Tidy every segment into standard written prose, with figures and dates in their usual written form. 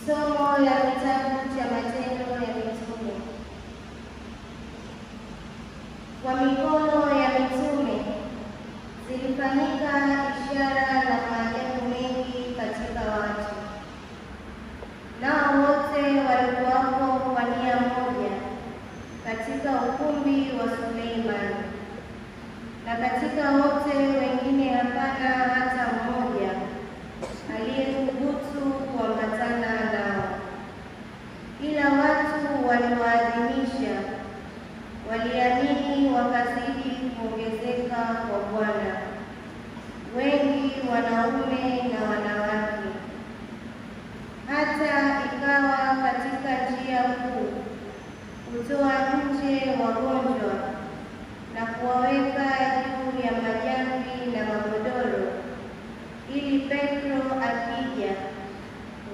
Somo la kitabu cha Matendo ya Mitume. Kwa mikono ya mitume zilifanyika ishara na maajabu mengi katika watu, nao wote walikuwako kwa nia moja katika ukumbi wa Suleimani. Na katika wote wengine hapana hata mmoja aliyethubutu kuambatana nao, ila watu waliwaadhimisha, waliamini, wakazidi kuongezeka kwa Bwana, wengi wanaume na wanawake. Hata ikawa katika njia kuu kutoa nje wagonjwa na kuwaweka juu ya majamvi na magodoro, ili Petro akija,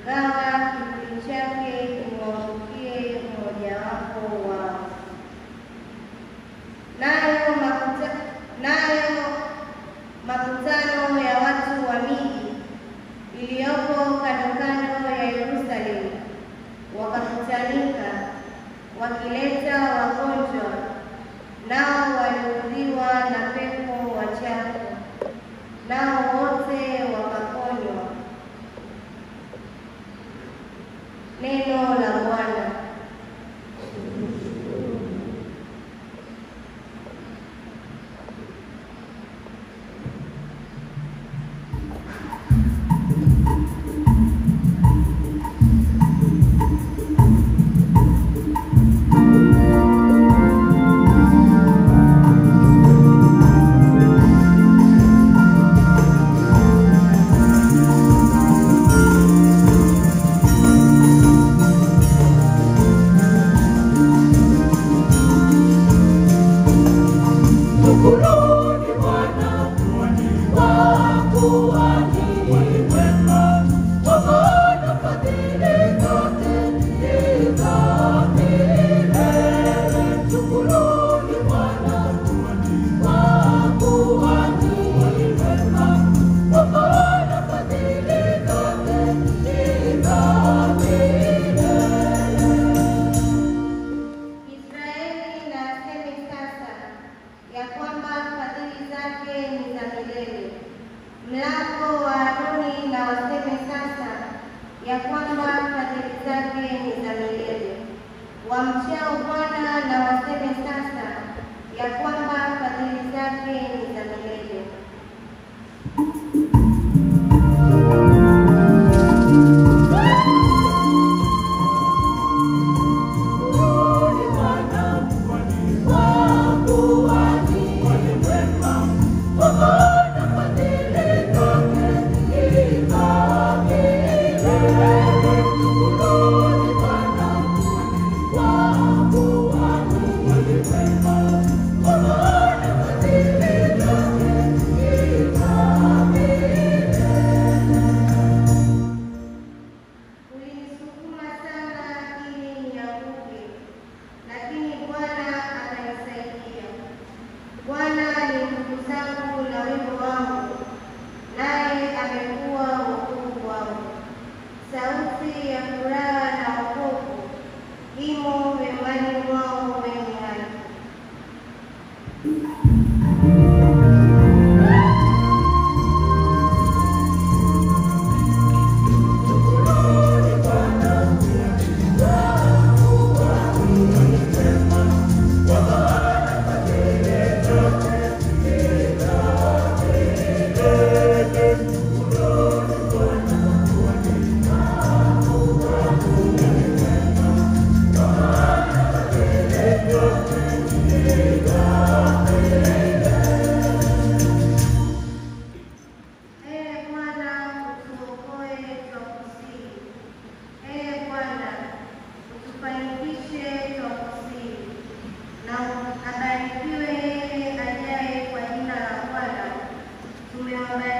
ngawa kivuli chake kimwangukie mmojawapo wao. Nayo makutano ya watu wa miji iliyoko kando kando ya Yerusalemu wakakutanika, wakileta wagonjwa nao waliudhiwa na pepo wachafu, nao wote wakaponywa. Neno la Bwana. Mlango wa Aroni na waseme sasa ya kwamba fadhili zake ni za milele. Wamchao Bwana na waseme sasa ya kwamba fadhili zake ni za milele. Bwana,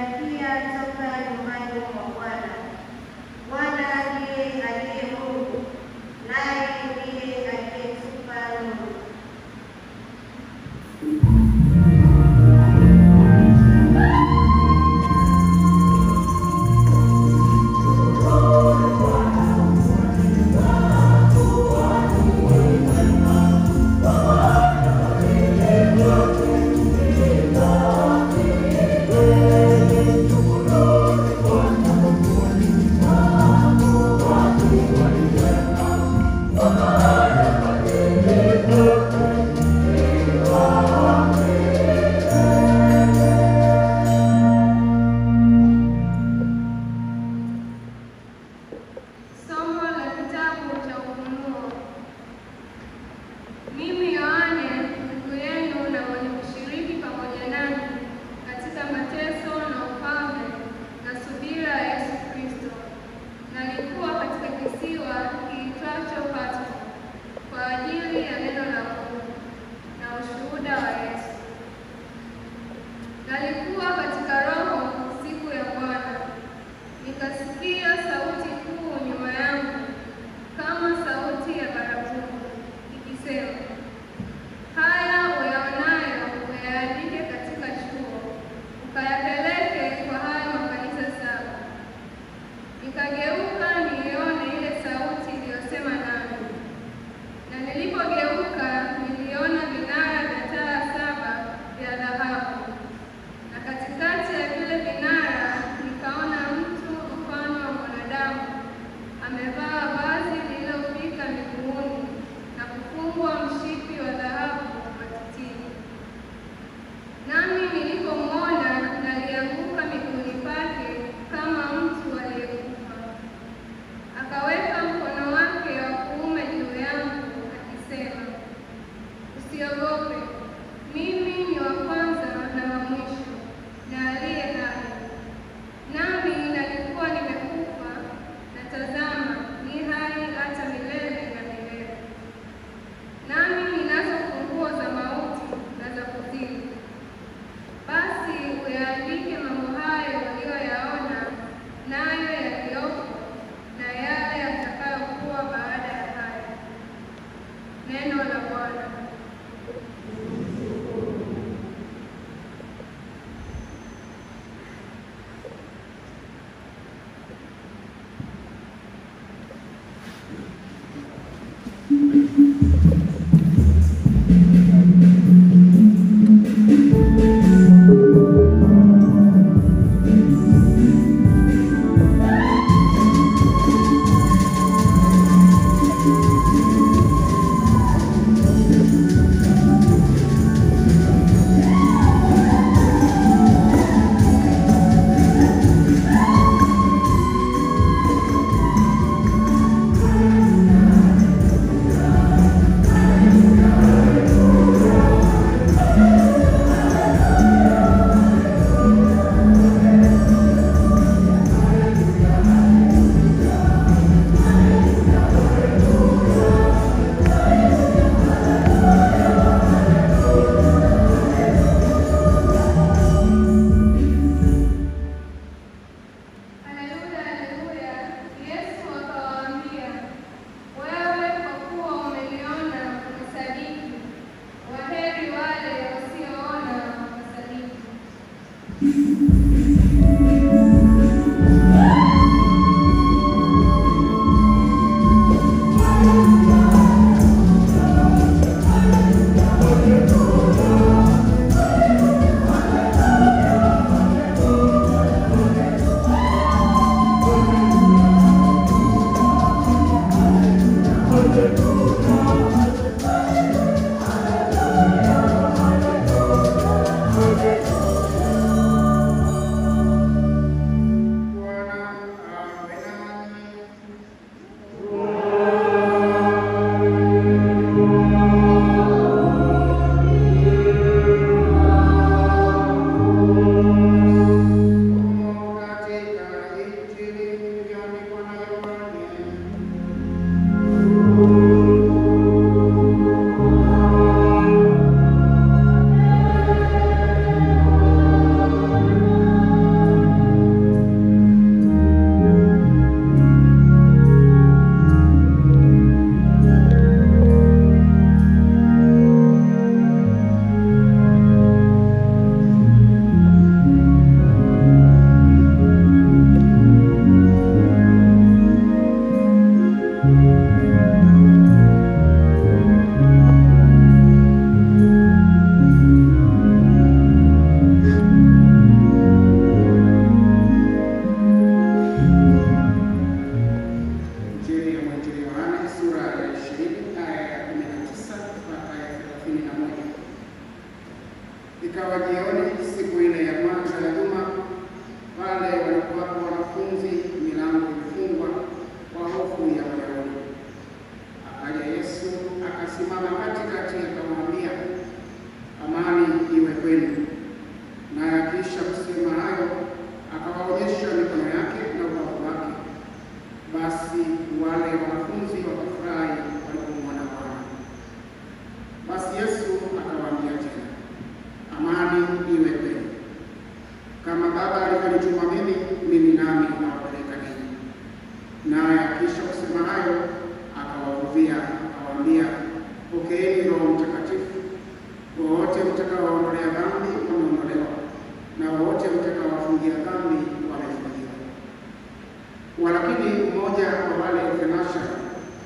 tumeangukia toka nyumbani mwa Bwana. Bwana ndiye aliye Mungu, naye ndiye aliyetupa nuru.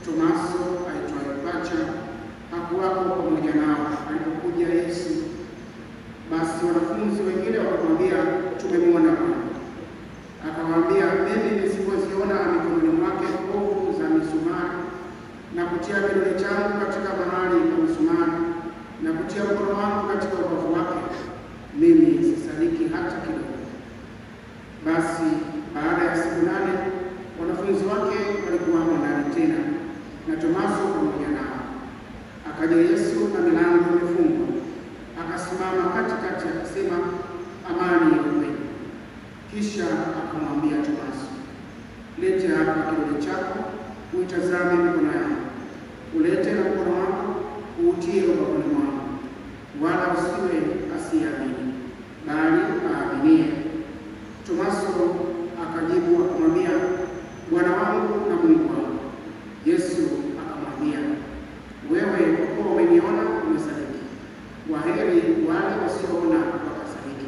Tomaso aitwaye Pacha hakuwako pamoja nao alipokuja Yesu. Basi wanafunzi wengine wakamwambia, tumemwona Bwana. Akawaambia, mimi nisipoziona mikononi mwake kovu za misumari na kutia kidole changu katika mahali pa msumari na kutia mkono wangu katika ubavu wake, mimi sisadiki hata kidogo. Basi baada ya siku 8 wanafunzi wake walikuwa ndani tena na Tomaso pamoja nao. Akaja Yesu na milango imefungwa, akasimama katikati akasema, amani iwe kwenu. Kisha akamwambia Tomaso, lete hapa kidole chako, uitazame mikono yangu, ulete na mkono wako uutie ubavuni mwangu, wala usiwe asiyeamini, bali aaminie. Tomaso akajibu akamwambia, Bwana wangu na Mungu wangu. Yesu akamwambia, wewe kwa kuwa umeniona umesadiki. Waheri wale wasioona wakasadiki.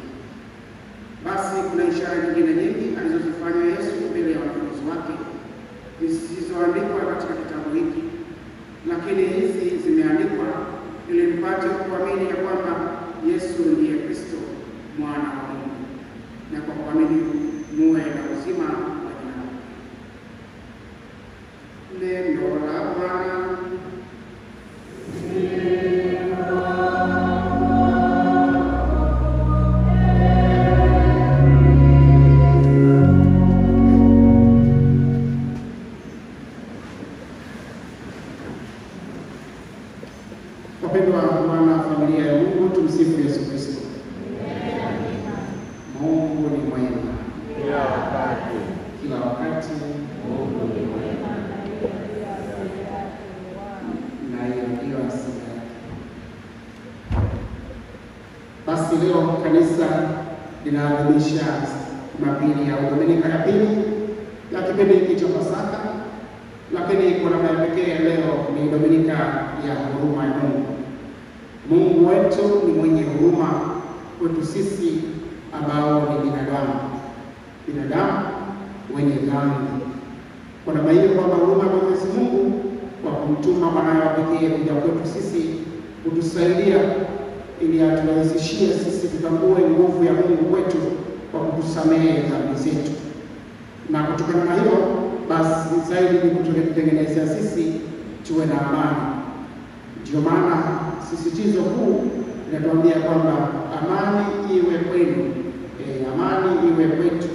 Basi kuna ishara nyingine nyingi alizozifanya Yesu mbele ya wanafunzi wake, zisizoandikwa katika kitabu hiki, lakini hizi zimeandikwa ili mpate kuamini ya kwamba Yesu ndiye Kristo, mwana wa Mungu, na kwa kuamini muwe na uzima wa jina. Neno la Bwana. Wapendwa wana familia ya Mungu, tumsifu Yesu Kristo. Mungu ni mwema kila wakati. Mungu ni mwema na hiyo ndio asili yake. Basi leo kanisa linaadhimisha Jumapili ya Dominika ya pili ya kipindi hiki cha Pasaka, lakini kwa namna ya pekee leo ni Dominika ya huruma ya Mungu. Mungu wetu ni mwenye huruma kwetu sisi ambao ni binadamu wenye dhambi. Kwa namna hiyo kwamba huruma ya Mwenyezi Mungu kwa kumtuma mwanawe wa pekee kuja kwetu sisi kutusaidia ili aturahisishie sisi tutambue nguvu ya Mungu kwetu kwa kutusamehe dhambi zetu. Na kutokana na hiyo basi zaidi ni kututengenezea sisi tuwe na amani. Ndio maana sisitizo kuu linatuambia kwamba amani iwe kwenu, amani iwe kwetu.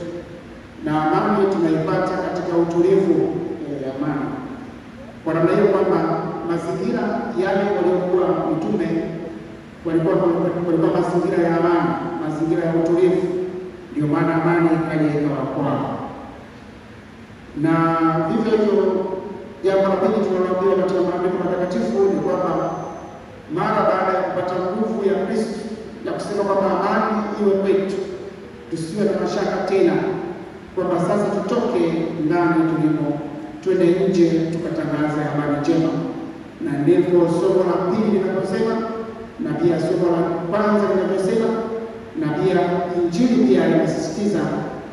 Na amani tunaipata katika utulivu, amani. Kwa namna hiyo kwamba mazingira yale waliokuwa mitume walikuwa mazingira ya amani, mazingira ya utulivu. Ndio maana amani ikawa kwao. Na vivyo hivyo jambo la pili tunaloambiwa katika maandiko matakatifu ni kwamba mara baada ya kupata nguvu ya Kristo ya kusema kwamba amani iwe kwetu, tusiwe na mashaka tena, kwamba sasa tutoke ndani tulimo, twende nje tukatangaza habari njema. Na ndivyo somo la pili linavyosema, na pia somo la kwanza linavyosema, na pia Injili pia inasisitiza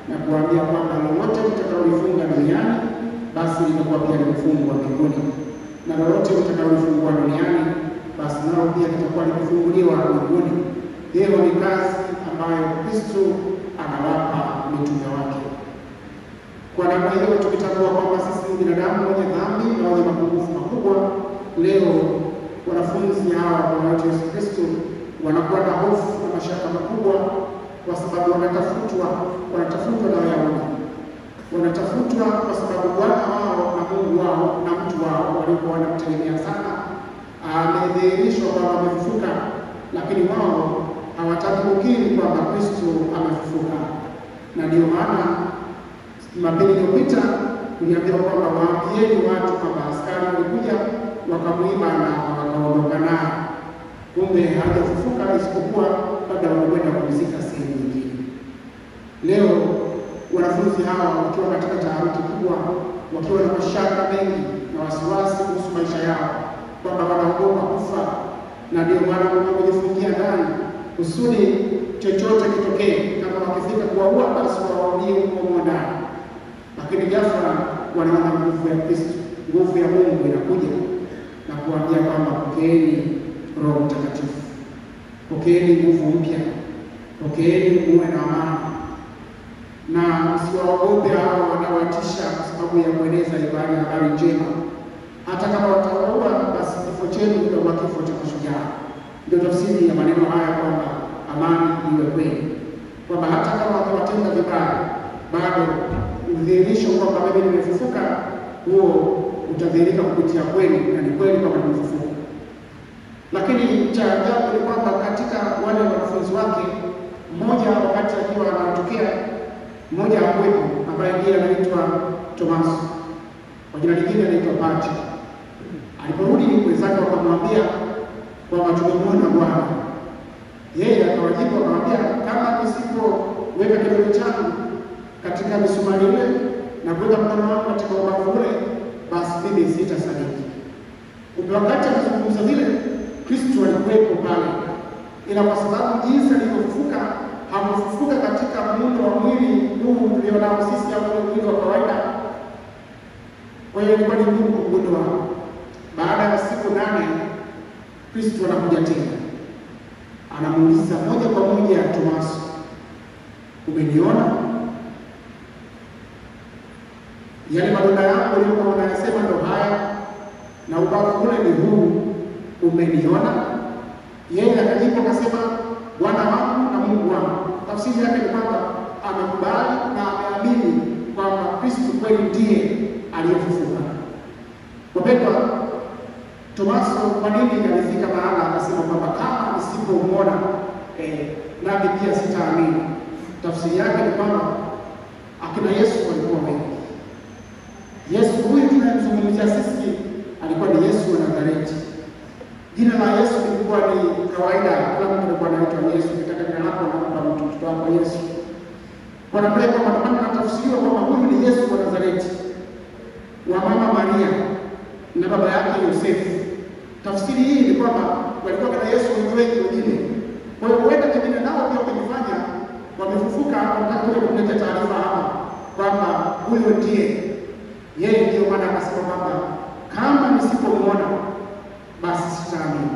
na kuambia kwamba lolote mtakaolifunga duniani basi litakuwa pia limefungwa mbinguni, na lolote mtakaolifungua duniani basi nalo pia litakuwa limefunguliwa mbinguni. Hiyo ni kazi ambayo Kristo anawapa mitume wake. Kwa namna hiyo tukitambua kwamba sisi ni binadamu wenye dhambi na wenye mapungufu makubwa, leo wanafunzi hawa wa Yesu Kristo wanakuwa na hofu na mashaka makubwa, kwa sababu wanatafutwa na Wayahudi. Wanatafutwa kwa sababu Bwana wao na Mungu wao na mtu wao walikuwa wanamtegemea sana amedhihirishwa kwamba amefufuka, lakini wao hawataki kukiri kwamba Kristo amefufuka. Na ndio maana Jumapili iliyopita tuliambiwa kwamba waambieni watu kwamba askari walikuja wakamuiba na wakaondoka naye, kumbe hajafufuka, isipokuwa labda wanakwenda kumzika sehemu nyingine. Leo wanafunzi hawa wakiwa katika taharuki kubwa, wakiwa na mashaka mengi na wasiwasi kuhusu maisha yao, kwamba wanaogopa kufa, na ndio maana wanajifungia ndani kusudi chochote kitokee, kama wakifika kuwaua basi wawaudie huko ndani. Lakini ghafla wanaona nguvu ya Kristo, nguvu ya Mungu inakuja na kuambia kwamba pokeeni Roho Mtakatifu, pokeeni nguvu mpya, pokeeni muwe na amani, na msiwaogope hao wanaowatisha kwa sababu ya kueneza habari njema. Hata kama watawaua, basi kifo chenu kitakuwa kifo cha mashujaa. Ndio tafsiri ya maneno haya kwamba amani iwe kwenu, kwamba hata kama watawatenda vibaya, bado udhihirisho kwamba mimi nimefufuka, huo utadhihirika kupitia kweli, na ni kweli kwamba nimefufuka. Lakini cha ajabu ni kwamba katika wale wanafunzi wake, mmoja wakati akiwa anatokea, mmoja hakuwepo, ambaye ndiye anaitwa Tomaso, kwa jina lingine anaitwa Pacha. Aliporudi wenzake wakamwambia kwamba tumemwona Bwana. Yeye akawajibu akamwambia, kama nisipoweka kidole changu katika misumari ile na kuweka mkono wangu katika ubavu ule, basi mimi sitasadiki. Wakati anazungumza vile, Kristo alikuwepo pale, ila kwa sababu jinsi alivyofufuka, hakufufuka katika muundo wa mwili huu tulionao sisi au mwili wa kawaida. Kwa hiyo ilikuwa ni ngumu kugundua. Baada ya siku 8 Kristo anakuja tena, anamuuliza moja kwa moja Tomaso, umeniona? Yale madonda yangu yalikuwa unayasema ndo haya, na ubavu ule ni huu, umeniona? Yeye akajibu akasema, Bwana wangu na Mungu wangu. Tafsiri yake ni kwamba amekubali na ameamini kwamba Kristo kweli ndiye aliyefufuka. Wapendwa, Tomaso kwa nini alifika mahala akasema kwamba kama nisipomwona nami pia sitaamini? Tafsiri yake ni kwamba akina Yesu walikuwa wengi. Yesu huyu tunayemzungumzia sisi alikuwa ni Yesu wa Nazareti. Jina la Yesu lilikuwa ni kawaida, kila mtu alikuwa anaitwa Yesu. Ukitaka jina lako unaomba mtoto wako Yesu. Kwa namna hiyo, kwa maana tafsiriwa kwamba huyu ni Yesu wa Nazareti, wa mama Maria na baba yake Yosefu. Tafsiri hii ni kwamba walikuwa na Yesu wengi wengine. Kwa hiyo huenda pengine nao pia wamefanya wamefufuka, wanataka kuja kuleta taarifa hapa kwamba huyo ndiye yeye. Ndio maana akasema kwamba kama nisipomwona basi sitaamini.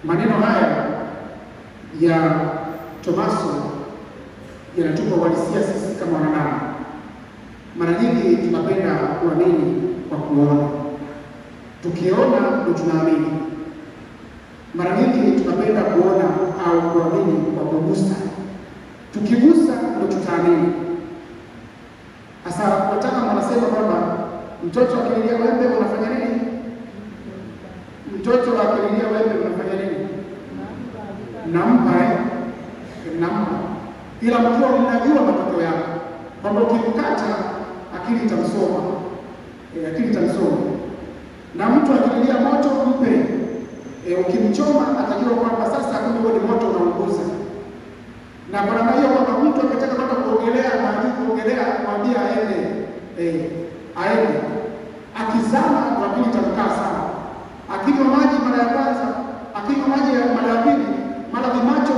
Maneno haya ya Tomaso yanatupa uhalisia sisi kama wanadamu. Mara nyingi tunapenda kuamini kwa kuona. Tukiona ndio tunaamini. Mara nyingi tunapenda kuona au kuamini kwa kugusa. Tukigusa ndio tutaamini. Sasa wataalamu wanasema kwamba mtoto akililia wembe unafanya nini? Mtoto akililia wembe unafanya nini? Nampa. Ila mkiwa mnajua matokeo yake, kwamba ukimkata akili itamsoma. Na mtu akililia moto mpe. Ukimchoma atajua kwamba sasa huo ni moto unaunguza. Na kwa maana hiyo kwamba mtu akitaka kwenda kuogelea na kuogelea mwambie aende. Akizama akili itamkaa sana. Akinywa maji mara ya kwanza, akinywa maji mara ya pili, mara vimacho.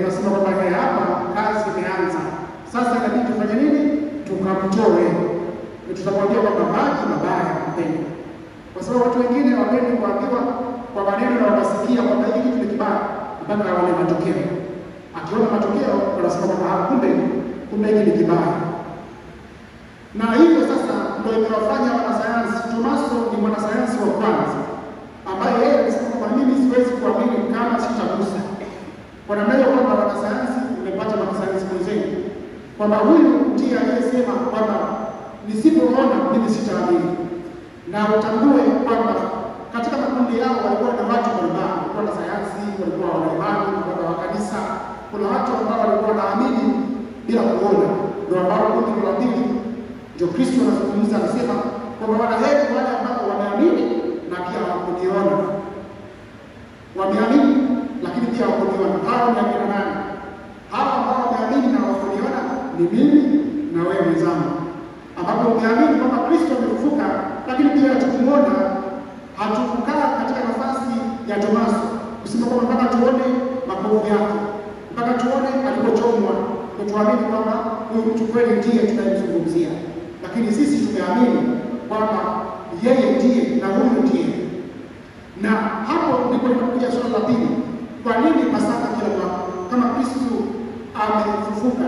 Unasema kwamba hapa kazi imeanza. Sasa inabidi tufanye nini? Tukamtoe. Tutamwambia kwamba maji mabaya mpende. Kwa sababu watu wengine hawapendi kuambiwa kwa maneno na wakasikia kwamba hiki kitu ni kibaya mpaka aone matokeo. Akiona matokeo wanasema kwamba kumbe hiki ni kibaya. Na hivyo sasa ndio imewafanya wanasayansi. Tomaso ni mwanasayansi wa kwanza ambaye yeye alisema kwamba mimi siwezi kuamini kama sitagusa. Kwa namna hiyo kwamba wanasayansi umepata wanasayansi wenzenu kwamba huyu ndiye aliyesema kwamba nisipoona mimi sitaamini. Na utambue kwamba katika makundi yao walikuwa na watu mbalimbali, walikuwa na sayansi, walikuwa wanaimani, walikuwa wa kanisa. Kuna watu ambao walikuwa wanaamini bila kuona, ndio ambao kundi la pili ndio Kristo anazungumza, anasema kwamba wanaheri wale ambao wameamini na pia hawakuniona. Wameamini lakini pia hawakuniona. Hao ni akina nani? Hao ambao wameamini na hawakuniona ni mimi na wewe mwenzangu, ambapo umeamini kwamba Kristo amefufuka, lakini pia tukimwona hatukukaa katika nafasi ya Tomaso kusema kwamba mpaka tuone makovu yake, mpaka tuone alipochomwa, tuamini kwamba huyu mtu kweli ndiye tunayemzungumzia, lakini sisi tumeamini kwamba yeye ndiye na huyu ndiye. Na hapo ndipo linakuja swali la pili, kwa nini Pasaka kila mwaka? Kama Kristo amefufuka,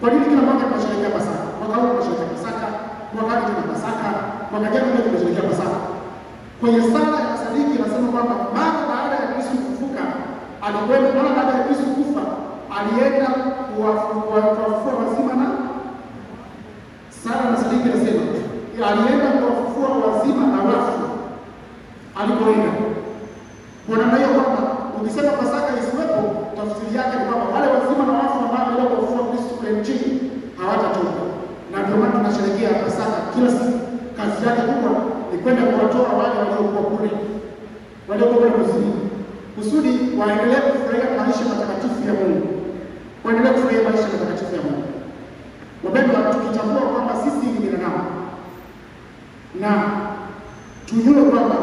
kwa nini kila mwaka tunasherehekea Pasaka? Mwaka huu tunasherehekea Pasaka, mwakani tuna Pasaka, mwaka jana pia tunasherehekea Pasaka. Kwenye sala ya Sadiki inasema kwamba mara baada ya Kristo kufufuka alikwenda, mara baada ya Kristo kufa alienda kuwafufua wazima, na sala ya Sadiki inasema alienda kuwafufua wazima na wafu alipoenda. Kwa namna hiyo kwamba ukisema Pasaka isiwepo, tafsiri yake ni kwamba wale wazima na wafu ambao walikuwa kufufua Kristo kule nchini hawatatoka. Na ndio maana tunasherehekea Pasaka kila siku. Kazi yake kubwa ni kwenda kuwatoa wale waliokuwa kule, waliokuwa kule kusudi waendelee kufurahia maisha matakatifu ya Mungu, waendelee kufurahia maisha matakatifu ya Mungu. Wapendwa, tukitambua kwamba sisi ni binadamu na tujue kwamba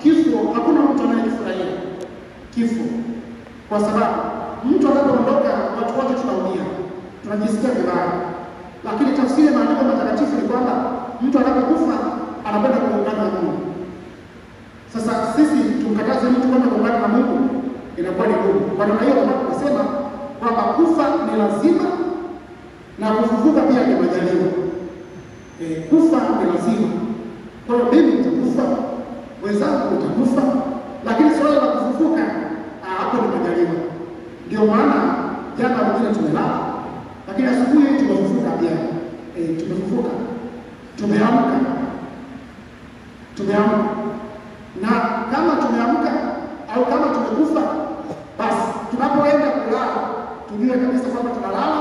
kifo, hakuna mtu anayefurahia kifo, kwa sababu mtu anapoondoka watu wote tunaumia, tunajisikia vibaya. Lakini tafsiri ya maandiko matakatifu ni kwamba mtu anapokufa anapenda kuungana na Mungu. Sasa sisi tumkataze mtu kwenda kuungana na Mungu, inakuwa ni ngumu. Kwa maana hiyo tunasema kwamba kufa ni lazima na kufufuka pia ni majaliwa. Kufa ni lazima. Kwa hiyo mimi nitakufa, wenzangu utakufa, lakini swala la kufufuka hapo ni majaliwa. Ndio maana jana wengine tumelala, lakini asubuhi tumefufuka pia. Tumefufuka, tumeamka. Na kama tumeamka au kama tumekufa, basi tunapoenda kulala tujue kabisa kwamba tunalala,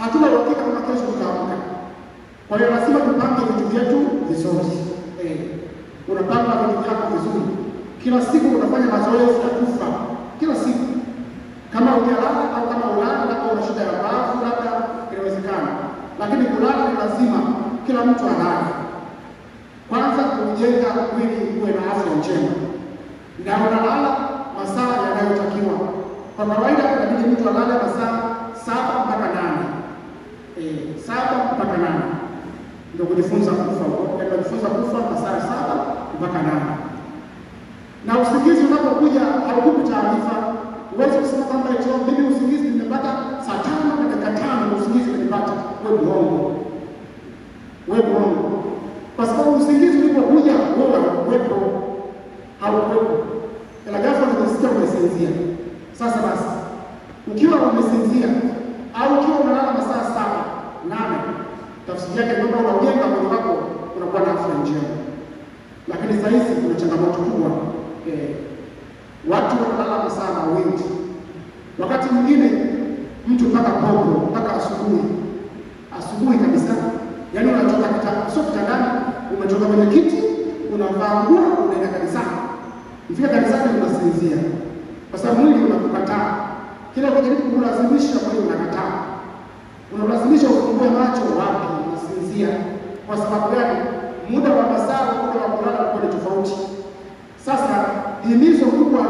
hatuna uhakika kama kesho tutaamka. Kwa hiyo lazima tupange vitu vyetu vizuri. Unapanga vitu vyako vizuri. Kila siku unafanya mazoezi ya kufa. Kila siku. Kama hujalala au kama ulala labda una shida ya bavu, labda inawezekana. Lakini kulala ni lazima, kila mtu alale. Kwanza kujenga mwili uwe na afya njema. Na unalala masaa yanayotakiwa. Kwa kawaida inabidi mtu alale masaa 7 mpaka 8. 7 mpaka 8. Ndio kujifunza kufa. Kujifunza kufa masaa 7 mpaka 8. Na usingizi unapokuja haukupi taarifa. Uweze kusema kwamba eti mimi usingizi nimepata saa 5 na dakika 5 usingizi nimepata. Wewe muongo. Kwa sababu usingizi ulipokuja wewe haukuwepo. Ila ghafla unasikia umesinzia. Sasa basi, ukiwa umesinzia au ukiwa unalala masaa 7, 8, tafsiri yake ni kwamba unajenga mwili wako unakuwa na afya njema. Lakini sasa hizi kuna changamoto kubwa. Watu wanalala masaa mawili. Wakati mwingine mtu mpaka popo, mpaka asubuhi kabisa. Yaani unatoka sio kitandani, umetoka kwenye kiti, unavaa nguo, unaenda kanisani. Mfika kanisani unasinzia. Kwa sababu mwili unakukataa. Kila ukijaribu kulazimisha mwili unakataa. Unalazimisha ufungue macho, wapi, unasinzia. Kwa sababu gani? Muda wa masaa, muda wa kulala uko ni tofauti. Sasa himizo kubwa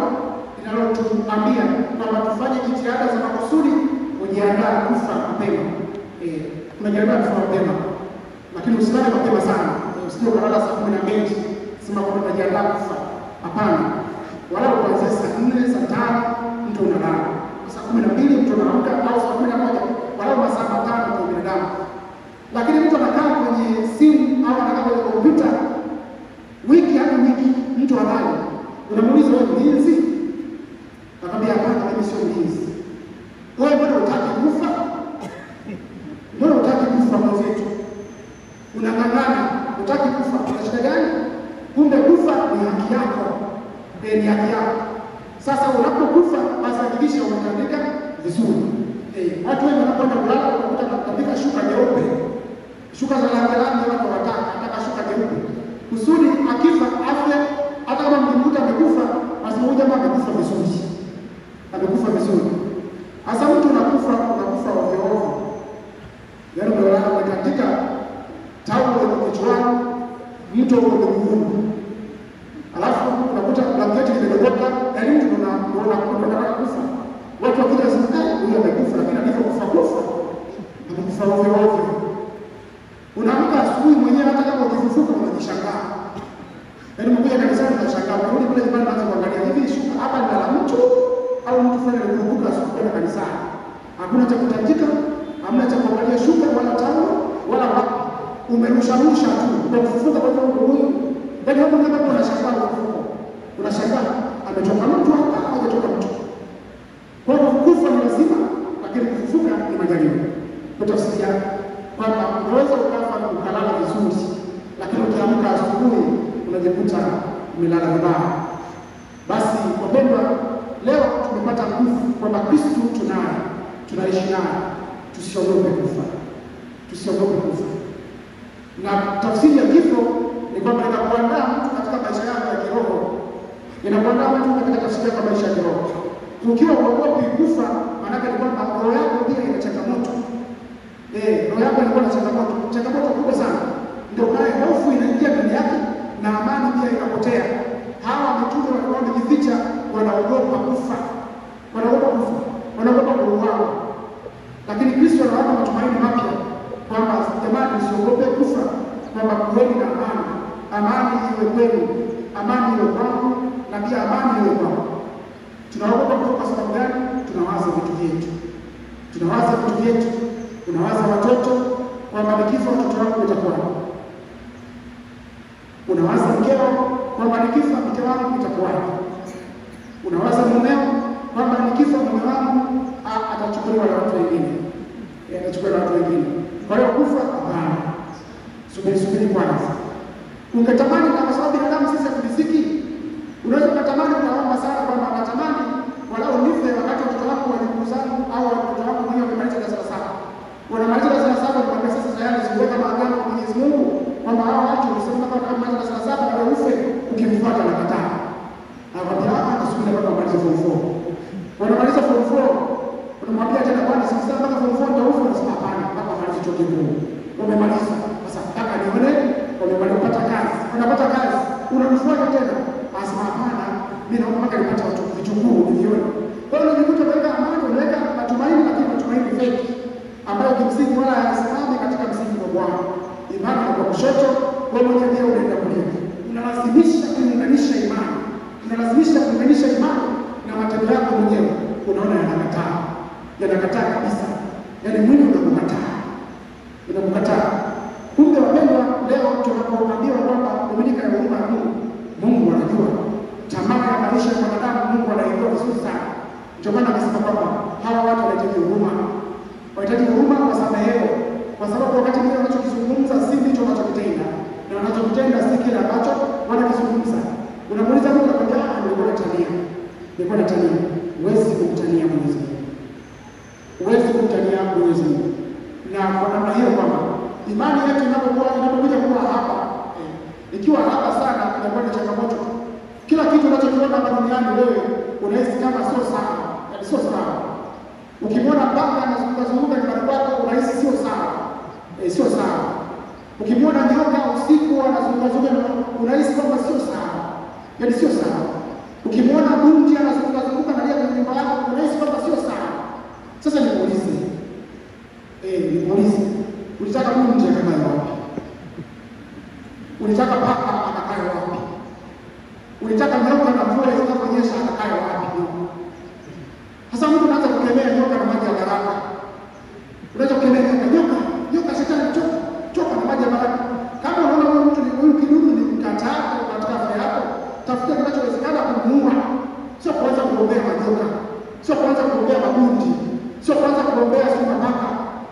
linalotuambia kwamba tufanye jitihada za makusudi kujiandaa kufa mapema. Unajiandaa kufa mapema. Lakini usilale mapema sana. Usije kulala saa 12, sema kwamba unajiandaa kufa. Hapana. Wala kuanzia saa 4, saa 5 mtu unalala. Saa 12 mtu anaamka au saa 11, wala masaa 5 kwa binadamu. Lakini mtu anakaa kwenye simu au anakaa kwenye kompyuta wiki hadi wiki, mtu analala. Unamuuliza wewe mlinzi? Nakwambia hapana, mimi sio mlinzi. Wewe mbona unataka kufa? Mbona unataka kufa mwenzetu? Unang'ang'ana, unataka kufa. Una shida gani? Kumbe kufa ni haki yako. Ni haki yako. Sasa unapokufa basi hakikisha unatandika vizuri. Watu wengi wanapoenda kulala wanakuta wanatandika shuka nyeupe. Shuka za rangi watu wanataka shuka nyeupe. Kusudi akifa afya, hata kama mkimkuta amekufa, basi mmoja jamaa amekufa vizuri. Amekufa vizuri. Hasa mtu unakufa ovyo ovyo. Yaani unalala katika taulo kichwani, mtu umemuungu. Alafu unakuta blanketi limegota, yaani mtu unaona kufa. Watu wakija wanasema huyo amekufa, lakini alivyokufa amekufa ovyo ovyo. Hakuna cha kutajika, hamna cha kuangalia shuka wala taulo wala wapi. Umerusha tu kwa kufufuka kwa huyu. Ndio hapo ndipo unashangaa kufufuka. Unashangaa ametoka mtu hapa au ametoka mtu. Kwa hivyo kufa ni lazima, lakini kufufuka ni majaliwa. Kutafsiria kwamba unaweza ukafa ukalala vizuri, lakini ukiamka asubuhi unajikuta umelala vibaya. Basi wapendwa, leo tumepata nguvu kwamba Kristo tunaye, tunaishi naye. Tusiogope kufa. Tusiogope kufa. Na tafsiri ya kifo ni kwamba inakuandaa mtu katika maisha yako ya kiroho. Inakuandaa mtu katika tafsiri ya maisha ya kiroho. Ukiwa uogopi kufa, maana ni kwamba roho yako pia ina changamoto. Roho yako ilikuwa na changamoto kubwa sana. Ndio maana hofu inaingia ndani yake na amani pia inapotea. Hawa mitume walikuwa wamejificha, wanaogopa kufa. Wanaogopa kuuawa. Lakini Kristo anawapa matumaini mapya kwamba jamani, usiogope kufa, kwamba kuweni na amani. Amani iwe kwenu, amani iwe kwangu, na pia amani iwe kwangu. Tunaogopa kufa kwa sababu gani? Tunawaza vitu vyetu. Unawaza watoto, kwamba nikifa watoto wangu itakuwa. Unawaza mkeo, kwamba nikifa mke wangu itakuwa. Unawaza mumeo, kwamba nikifa mume wangu atachukuliwa na watu wengine. Kwa hiyo kufa hapana. Subiri kwanza. Ungetamani na kwa sababu binadamu sisi haturiziki. Unaweza kutamani unaomba sana kwamba natamani walau nife wakati watoto wako wajukuu zangu au watoto wako mwenyewe wamemaliza darasa la 7. Wanamaliza darasa la 7 kwa sasa tayari ziweka maagano kwa Mwenyezi Mungu kwamba hao watu wanasema kama wanamaliza darasa la 7 na ufe ukimfuata na kataa. Anawaambia asubiri mpaka wamalize form 4. Wanamaliza form 4. Unamwambia tena bwana sasa mpaka form 4 ndio ufe, unasema hapana mpaka wamalize chuo kikuu. Wamemaliza. Sasa mpaka nione wamepata kazi. Wanapata kazi. Unamfuata tena. Asema hapana, mimi naomba mpaka nipate watu vichukuu nivione. Kwa hiyo unajikuta katika amani, unaweka matumaini, lakini matumaini feki ambayo kimsingi wala hayasimami katika msingi wa Bwana. Imani kwa kushoto, wewe mwenyewe pia unaenda kulia. Unalazimisha kuunganisha imani na matendo yako mwenyewe. Unaona yanakataa kabisa. Yaani mwili unamkataa. Kumbe wapendwa, leo tunapoambiwa kwamba Dominika ya huruma ya Mungu anajua tamaa ya maisha ya wanadamu, Mungu anaijua vizuri sana. Ndio maana anasema kwamba hawa watu wanahitaji huruma. Wanahitaji huruma kwa samehewa. Kwa sababu wakati mwingine wanachokizungumza si ndicho wanachokitenda. Na wanachokitenda si kile ambacho wanakizungumza. Unamuuliza mtu anakwambia nilikuwa natania. Huwezi kumtania Mwenyezi Mungu. Na kwa namna hiyo kwamba imani yetu inapokuja kuwa hapa, ikiwa hapa sana inakuwa ni changamoto. Kila kitu unachokiona hapa duniani wewe unahisi kama sio sawa. Ukimwona baba anazunguka nyumbani kwako unahisi sio sawa. Ukimwona nyoka usiku anazunguka unahisi kwamba sio sawa. Ukimwona bundi anazunguka ndani ya nyumba yako unahisi kwamba sio sawa. Sasa nimuulize. Ulitaka bundi akakae wapi? Ulitaka paka akakae wapi? Ulitaka nyoka na mvua itakaponyesha akakae wapi? Sasa mtu anaanza kukemea nyoka na maji ya baraka. Unaweza kukemea nyoka shetani toka na maji ya baraka. Kama unaona mtu ni huyu kidudu ni mkataa katika afya yako, tafuta kinachowezekana kumuua. Sio kuanza kuombea majoka, sio kuanza kuombea mabundi, sio kuanza kuombea paka.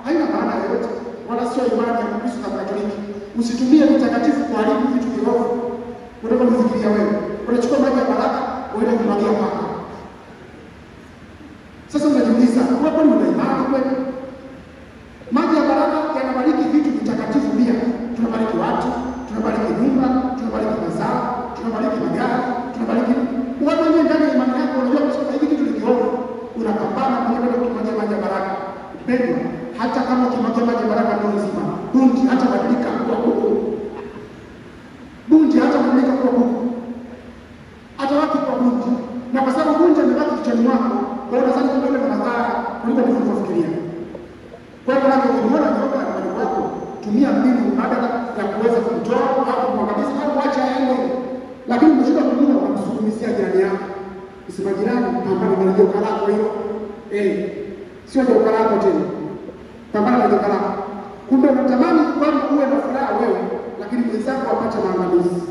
Haina maana yoyote. Wala sio imani ya Kristo na Katoliki. Usitumie mtakatifu kuharibu vitu viroho. Unapofikiria wewe, unachukua maji ya baraka uende kumwagia paka. Sasa unajiuliza, wewe ni imani kweli? Maji ya baraka yanabariki vitu vitakatifu pia. Tunabariki watu, tunabariki nyumba, tunabariki mazao, tunabariki magari, tunabariki wewe mwenyewe ndani ya imani yako unajua kwamba hiki kitu ni kiroho. Unapambana kwenda kumwagia maji ya baraka. Mpendwa, hata kama ukimwagia maji ya baraka ndio nzima, bundi hata badilika kuwa kuku. Hata wapi kwa bundi. Na kwa sababu bundi amebaki kichwani mwako, kwa hiyo nadhani ndio ndio madhara kuliko ulivyofikiria. Kwa hiyo unapoona nyoka na mwili wako, tumia mbinu mbadala ya kuweza kumtoa au kumwangamiza au kuacha aende. Lakini umeshinda kumwona unamsukumizia jirani yako. Usema jirani, pambana na nyoka lako hilo. sio joka lako tena. Pambana na joka lako. Kumbe unatamani kwamba uwe na furaha wewe, lakini mwenzako apate maangamizi.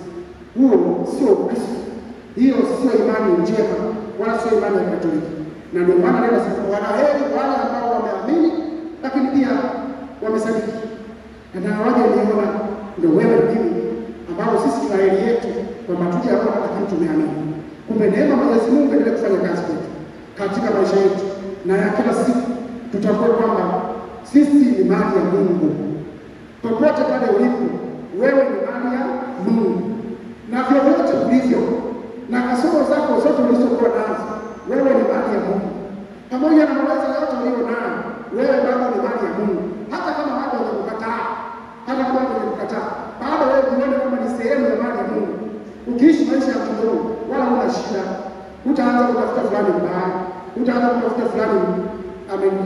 Huo sio Kristo. Hiyo sio imani njema, wala sio imani ya Katoliki. Na ndio maana leo nasema wanaheri wale ambao wameamini, lakini pia wamesadiki. Na hawaje niona ndio wewe mimi ambao sisi tuna heri yetu kwamba tujaona lakini tumeamini. Kumbe neema Mwenyezi Mungu endelee kufanya kazi kwetu katika maisha yetu, na ya kila siku tutambue kwamba sisi ni mali ya Mungu. Popote pale ulipo, wewe ni mali ya Mungu, na vyovyote ulivyo na kasoro zako zote ulizokuwa nazo, wewe ni mali ya Mungu. Pamoja na mawazo yote ulio nayo, wewe bado ni mali ya Mungu. Hata kama watu wanakukataa, hata kama watu wanakukataa, bado wewe unaona kama ni sehemu ya mali ya Mungu. Ukiishi maisha ya kiroho, wala una shida. Utaanza kutafuta fulani mbaya, utaanza kutafuta fulani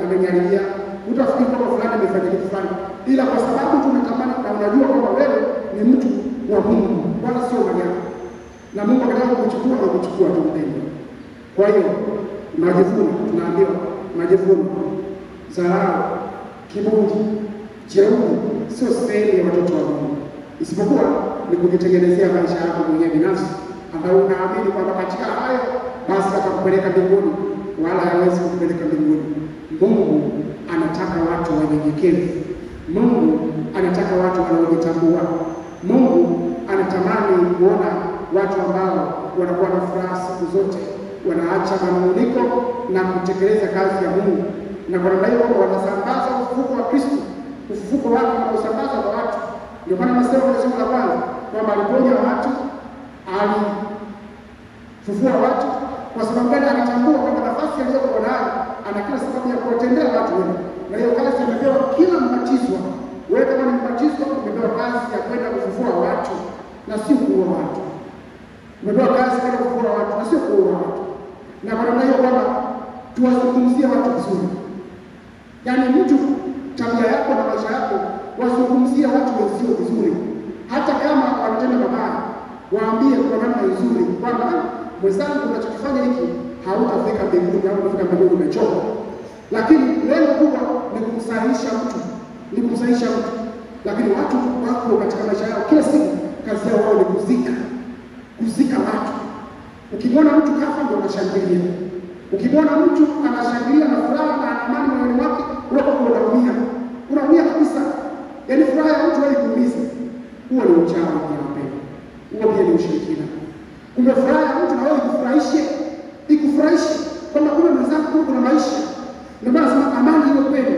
amenyaribia, utafikiri kwamba fulani amefanya kitu fulani, ila kwa sababu tunatamani na unajua kwamba wewe ni mtu wa Mungu, wala sio mali yako. Na Mungu anataka kukuchukua na kuchukua tu mpendo. Kwa hiyo majivuno, tunaambiwa majivuno, dharau, kiburi, jeuri sio sehemu ya watoto wa Mungu, isipokuwa ni kujitengenezea maisha yako mwenyewe binafsi, ambayo unaamini kwamba katika hayo basi atakupeleka mbinguni, wala hawezi kukupeleka mbinguni. Mungu anataka watu wanyenyekevu. Mungu anataka watu wanaojitambua. Mungu anatamani kuona watu ambao wanakuwa na furaha siku zote, wanaacha manunguniko na kutekeleza kazi ya Mungu, na kwa namna hiyo wanasambaza ufufuko wa Kristo, ufufuko wake unaosambaza kwa watu. Ndio maana nasema kwa somo la kwanza kwamba aliponya watu, alifufua watu. Kwa sababu gani? Anatambua kwamba nafasi aliyokuwa nayo ana kila sababu ya kuwatendea watu wema, na hiyo kazi imepewa kila mbatizwa. Wewe kama ni mbatizwa, umepewa kazi ya kwenda kufufua watu na sio kuua watu. Umepewa kazi ya kufufua watu na sio kuua watu. Na kwa namna hiyo kwamba tuwazungumzie watu vizuri. Yaani mtu tabia yako na maisha yako wazungumzie watu wenzio vizuri. Hata kama wanatenda mabaya, waambie kwa namna nzuri kwamba mwenzangu, unachokifanya hiki hautafika mbinguni au utafika mbinguni umechoka. Lakini lengo kubwa ni kumsahihisha mtu, ni kumsahihisha mtu. Lakini watu wako katika maisha yao kila siku kazi yao ni kuzika watu. Ukimwona mtu kafa ndio unashangilia. Ukimwona mtu anashangilia na furaha na amani moyoni mwake, unaumia. Unaumia kabisa. Yaani furaha ya mtu haikuumiza. Huo ni uchawi wa mapendo. Huo pia ni ushirikina. Kumbe furaha ya mtu na wewe ikufurahishe kwamba kumbe mwenzako kuna maisha. Ndio maana nasema amani ile kweli.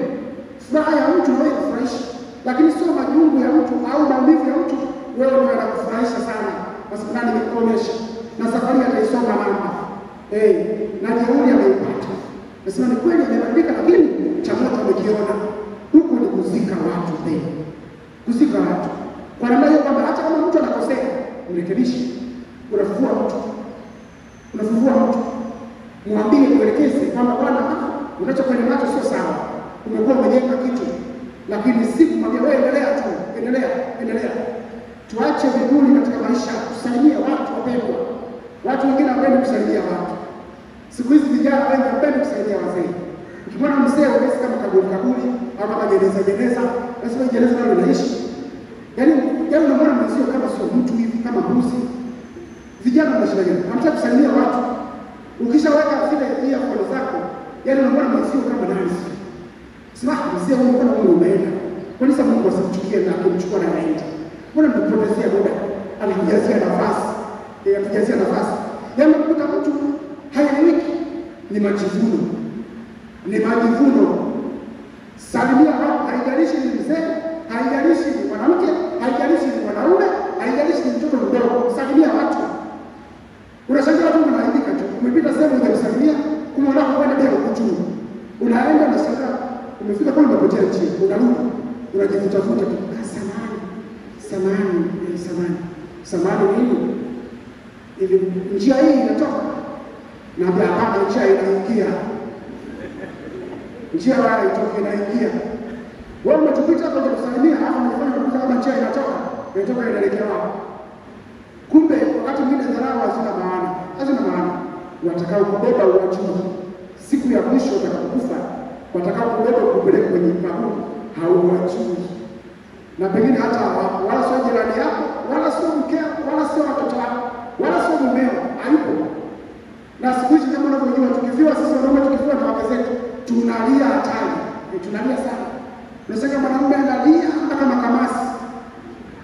Furaha ya mtu na wewe ikufurahishe. Lakini sio majungu ya mtu au maumivu ya mtu wewe ndio yanakufurahisha sana. Kwa sababu nani amekuonyesha na safari ataisoma namba. Na jeuri ameipata. Nasema ni kweli amebadilika, lakini changamoto amekiona. Huko ni kuzika watu tena. Kuzika watu. Kwa namna hiyo kwamba hata kama mtu anakosea, urekebishe. Unafufua mtu. Mwambie, kuelekeze kwamba bwana, unachokwenda nacho sio sawa. Umekuwa umejenga kitu, lakini si kumwambia wewe endelea. Tuache viburi katika maisha, tusaidie watu wapendwa. Watu wengine hawapendi kusaidia watu. Siku hizi vijana wengi hawapendi kusaidia wazee. Ukimwona mzee unaweza kama kaburi au kama jeneza, lazima jeneza nalo linaishi. Yaani unamwona mzee kama sio mtu hivi, kama mbuzi. Vijana wanashindana. Hamtaki kusaidia watu. Ukishaweka zile earphone zako, yaani unamwona mzee kama nani? Sema mzee huyu mbona Mungu umeenda? Kwa nini Mungu asimchukie na kumchukua na aende? Mbona mtupotezea muda? Alijazia nafasi. Yaani ukuta mtu haeleweki, ni majivuno. Salimia watu, haijalishi ni mzee, haijalishi ni mwanamke, haijalishi ni mwanaume, haijalishi ni mtoto mdogo. Salimia watu. Unashangaa watu wanaandika tu. Umepita sehemu unasalimia, unaona kwenda bila kuchunga. Unaenda na sasa umefika kwa umepotea chini, unarudi, unajifuta tu. Samani nini? Hivi njia hii inatoka. Na hapana, njia inaingia. Njia wala itoke inaingia. Wewe umetupita kwa kusalimia, hapo unafanya kama njia inatoka inaelekea wapi? Kumbe wakati mwingine dharau hazina maana. Watakao kubeba uachizi. Siku ya mwisho utakapokufa, watakao kubeba kupeleka kwenye kaburi hauwajui, na pengine hata wala sio jirani yako, wala sio mkeo, wala sio watoto wako, wala sio mumeo, hayupo. Na siku hizi kama unavyojua, tukifiwa sisi wanaume, tukifiwa na wake zetu tunalia hatari, tunalia sana. Unasema mwanamume analia mpaka makamasi,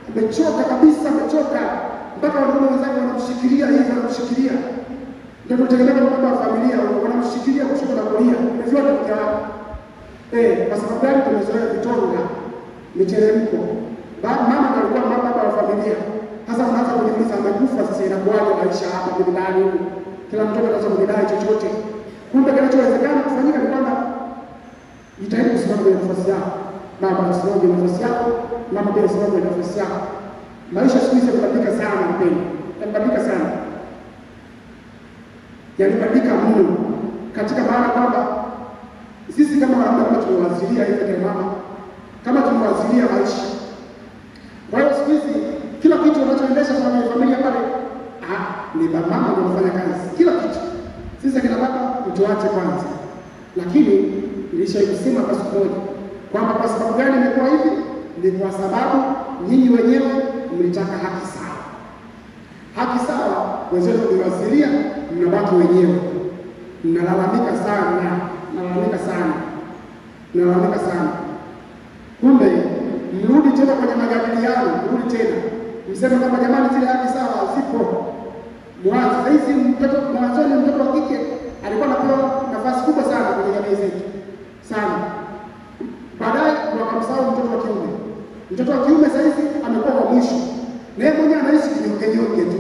amechoka kabisa, amechoka mpaka wanaume wenzake wanamshikilia hivi, wanamshikilia. Ndio tutegemea baba wa familia wanamshikilia kushoto na kulia, umefiwa na mke wako. Kwa sababu gani? Tumezoea vitonga, miteremko. Mama ndio alikuwa baba wa familia. Sasa unaanza kujiuliza amekufa, sasa inakuwaje maisha hapa duniani huko? Kila mtoto anaweza kudai chochote. Kumbe kinachowezekana kufanyika ni kwamba jitahidi kusimama kwenye nafasi yako. Baba asimame kwenye nafasi yako, mama pia asimame kwenye nafasi yako. Maisha siku hizi yamebadilika sana mpendwa. Yamebadilika sana. Yalibadilika mno katika maana kwamba sisi kama wanaume kama tumewazilia hivi kwa mama, kama tumewazilia maisha. Kwa hiyo siku hizi kila kitu unachoendesha kwa familia pale ni mama ndio anafanya kazi. Kila kitu. Sisi kina baba tuache kwanza. Lakini nilishaisema kwa siku moja kwamba kwa sababu gani imekuwa hivi? Ni kwa sababu nyinyi wenyewe mlitaka haki sawa. Haki sawa, wenzetu mliwazilia, mnabaki wenyewe. Mnalalamika sana, mnalalamika sana. Kumbe mrudi tena kwenye majadiliano, mrudi tena. Mseme kwamba jamani, zile haki sawa zipo. Mwanzo hizi mwanzoni mtoto wa kike alikuwa anapewa nafasi kubwa sana kwenye jamii zetu. Sana. Baadaye wakamsahau mtoto wa kiume. Mtoto wa kiume sasa hivi amekuwa wa mwisho. Na yeye mwenyewe anaishi kinyonge tu.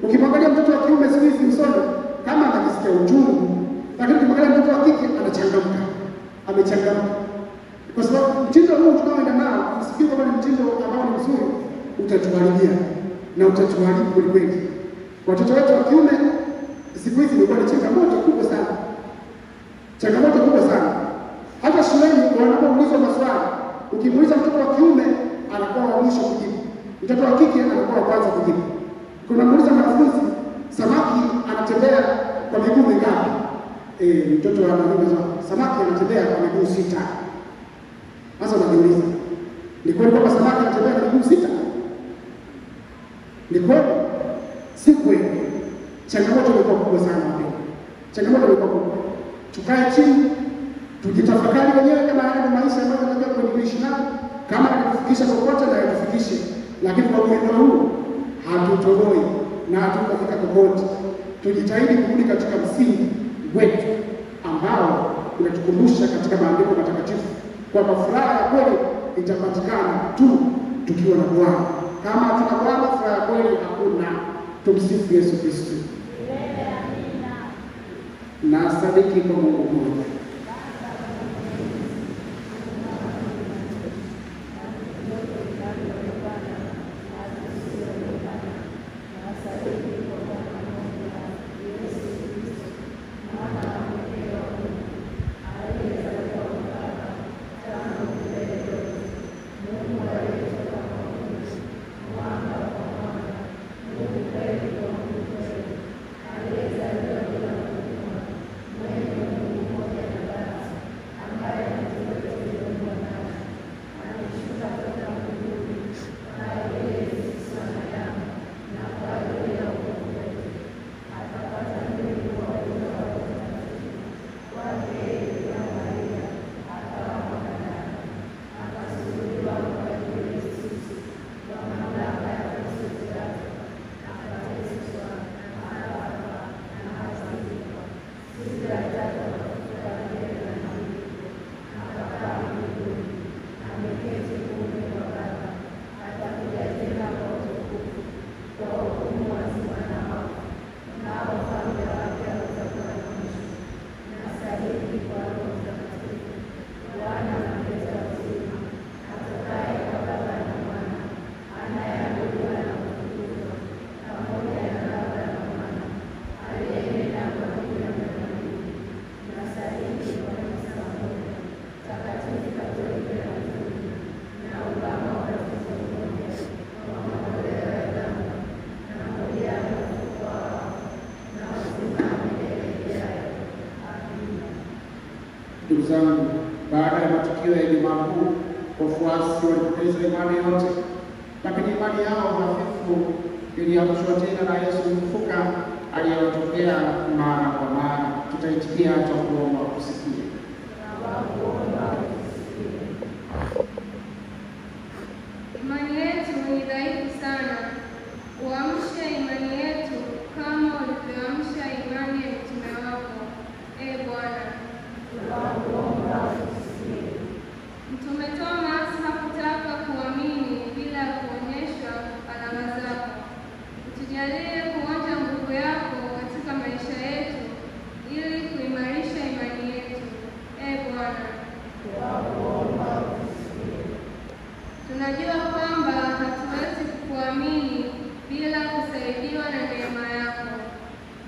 Ukimwangalia mtoto wa kiume siku hizi msondo kama anajisikia uchungu, lakini ukimwangalia mtoto wa kike anachangamka. Amechangamka. Kwa sababu mtindo huu tunaoenda nao, usifikiri kwamba ni mtindo ambao ni mzuri, utatuharibia na utatuharibu kweli kweli. Watoto wetu wa kiume siku hizi imekuwa ni changamoto kubwa sana. Changamoto kubwa sana. Hata shuleni wanapoulizwa maswali, ukimuuliza mtoto wa kiume anakuwa wa mwisho kujibu. Mtoto wa kike anakuwa wa kwanza kujibu. Kuna muuliza mwanafunzi, samaki anatembea kwa miguu mingapi? Mtoto anajibu samaki anatembea kwa miguu 6. Sasa unajiuliza, ni kweli kwamba samaki anatembea kwa miguu 6? Ni kweli? Si kweli. Changamoto imekuwa kubwa sana hapo. Changamoto imekuwa kubwa. Tukae chini, tujitafakari wenyewe kama haya maisha ambayo tunataka kuishi nayo, kama yanatufikisha kokote na yatufikishe. Lakini kwa mwendo huu hatutoboi na hatutafika kokote. Tujitahidi kurudi katika msingi wetu ambao unatukumbusha katika maandiko matakatifu kwamba furaha ya kweli itapatikana tu tukiwa na Bwana. Kama hatuna Bwana, furaha ya kweli hakuna. Tumsifu Yesu Kristo. Na sadiki kwa Mungu mmoja. Ndugu zangu, matukio ya Ijumaa Kuu, wafuasi walipoteza imani yote, lakini imani yao hafifu iliamshwa tena na Yesu mfufuka aliyewatokea mara kwa mara. Tutaitikia cha kuomba kusikia. Imani yetu ni dhaifu sana. Uamshe imani yetu kama ulivyoamsha imani ya mtume wako, Bwana. Mtume Thomas hakutaka kuamini bila kuonyeshwa alama zako. Tujalie kuonja nguvu yako katika maisha yetu ili kuimarisha imani yetu, Bwana. Tunajua kwamba hatuwezi kuamini bila kusaidiwa na neema yako.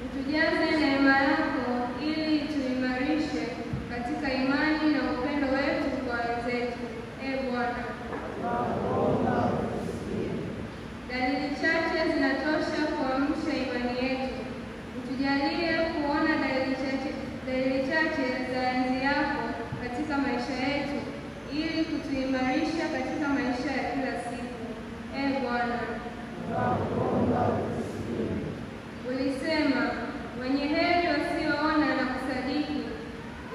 Utujaze neema yako ili tuimarishe katika imani na upendo wetu kwa wenzetu, Bwana. Dalili chache zinatosha kuamsha imani yetu. Utujalie kuona dalili chache za enzi yako katika maisha yetu ili kutuimarisha katika maisha ya kila siku, Bwana. Ulisema, wenye heri wasioona na kusadiki.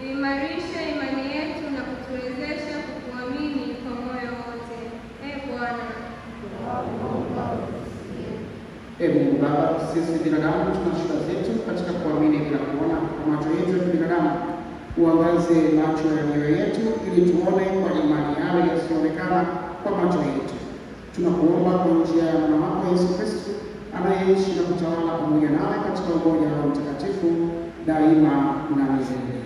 Uimarishe imani yetu na kutuwezesha kukuamini kwa moyo wote, Bwana. Mungu Baba, sisi binadamu tuna shida zetu katika kuamini bila kuona. Kwa macho yetu ya binadamu uangaze macho ya mioyo yetu ili tuone kwa imani yale yasiyoonekana kwa macho yetu. Tunakuomba kwa njia ya mwana wako Yesu Kristo anayeishi na kutawala pamoja nawe katika umoja wa Mtakatifu daima na milele.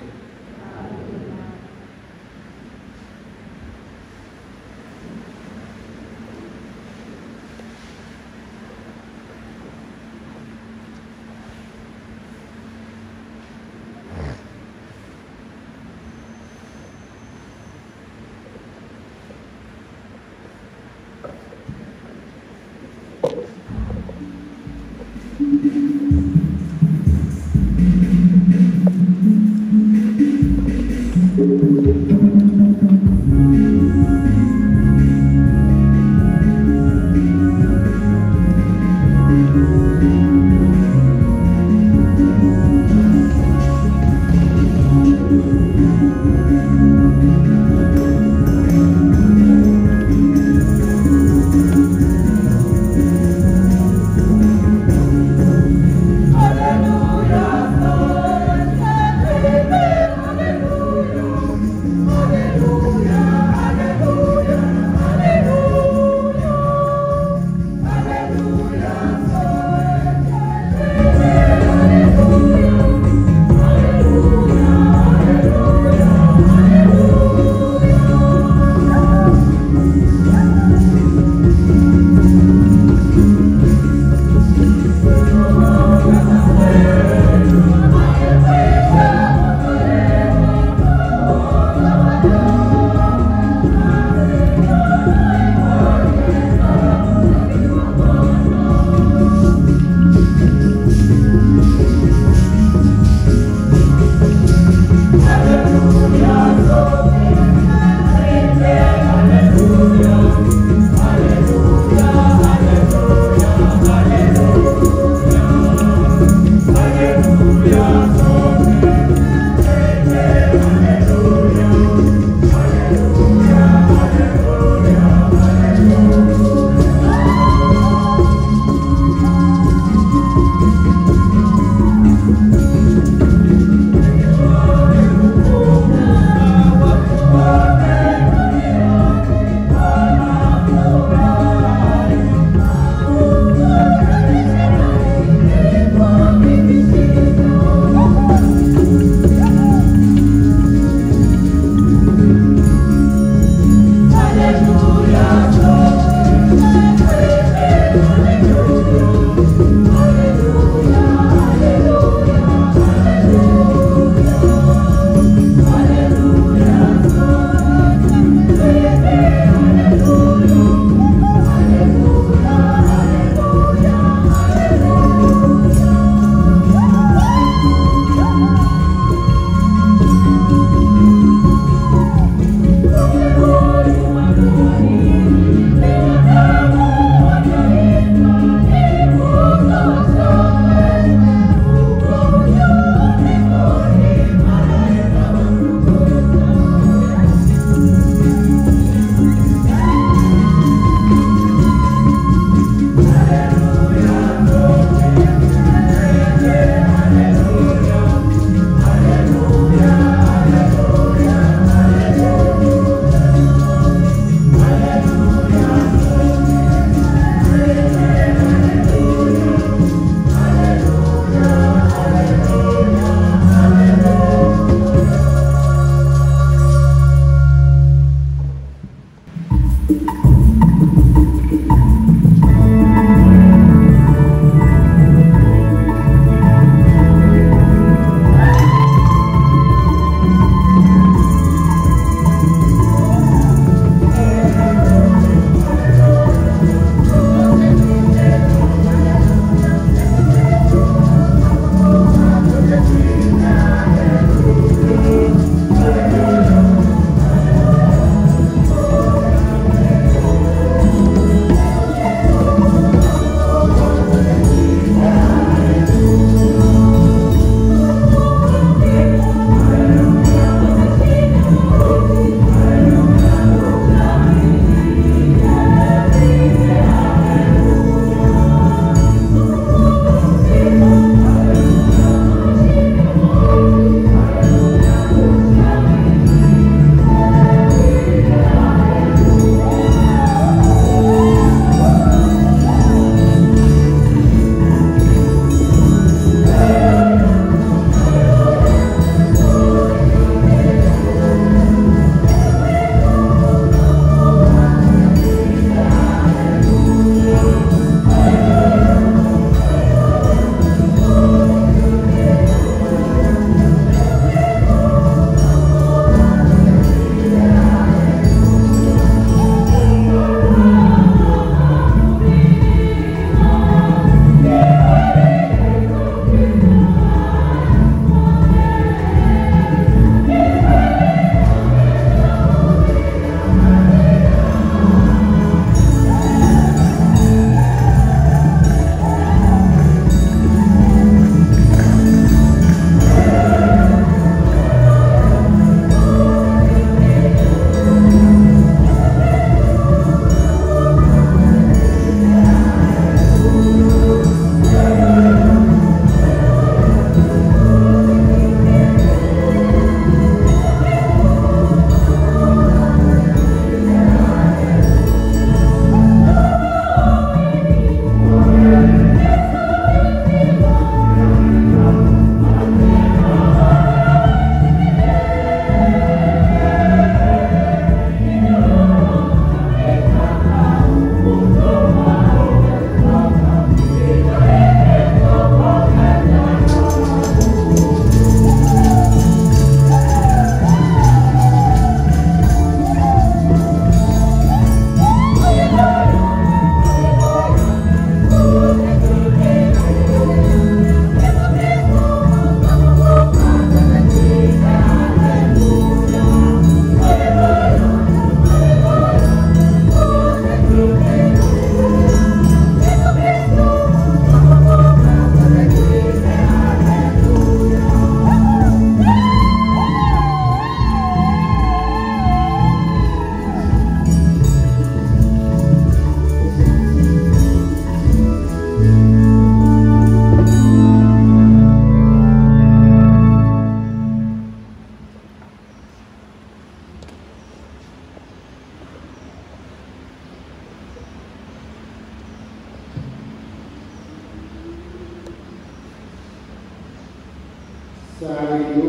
Yes.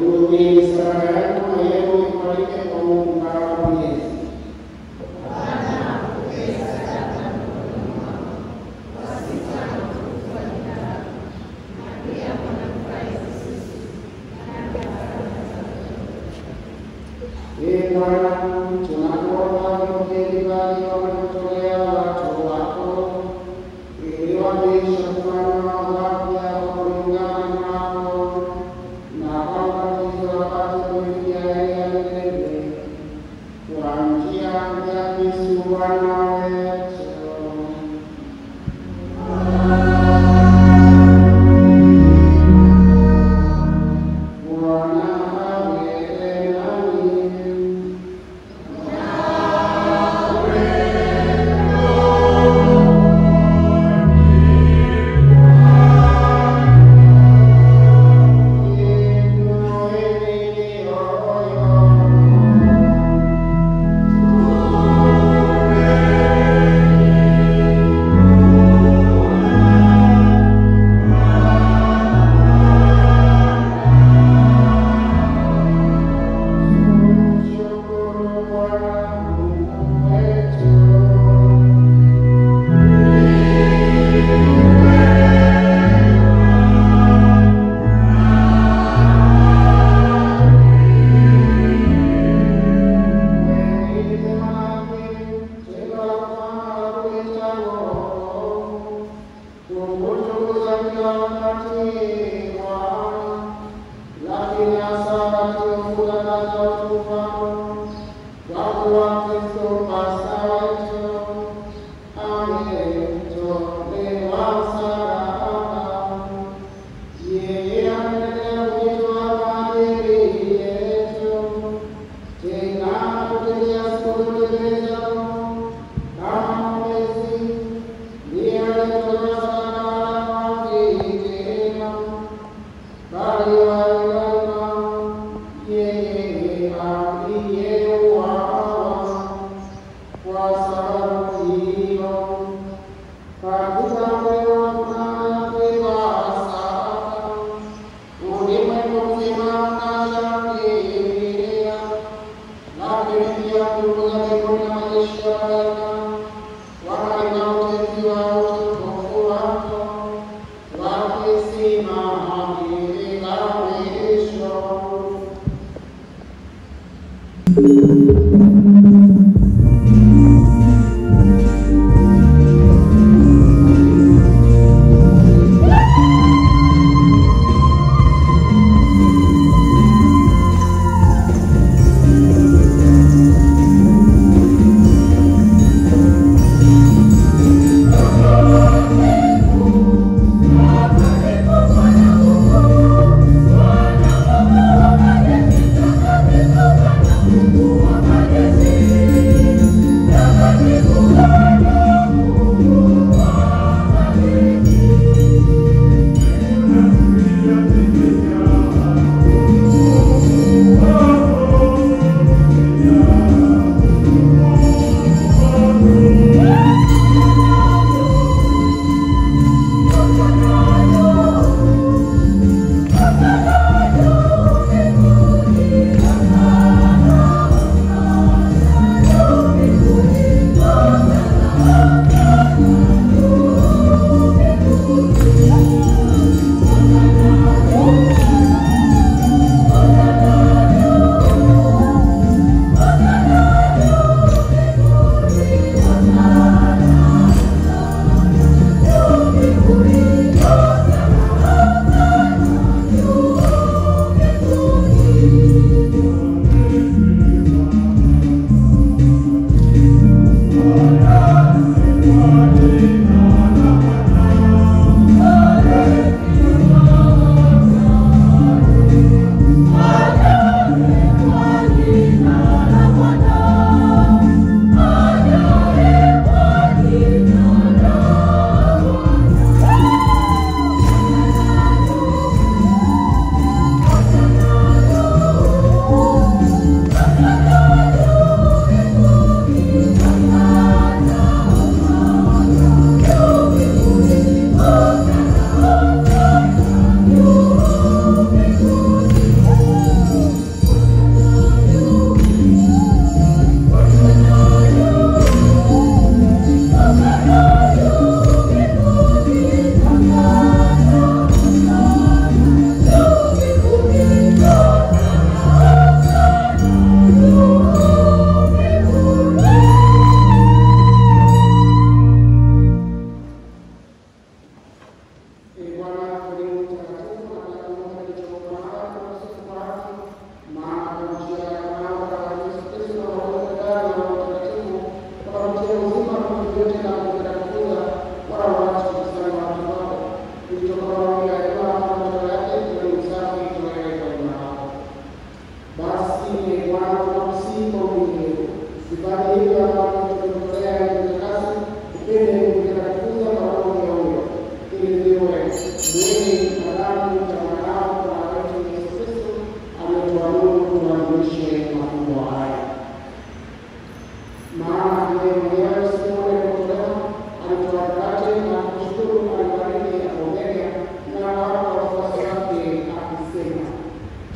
mwenyewe siku ile ilipotolewa alitoa mkate na kushukuru, alibariki, akaumega na akawapa wafuasi wake akisema,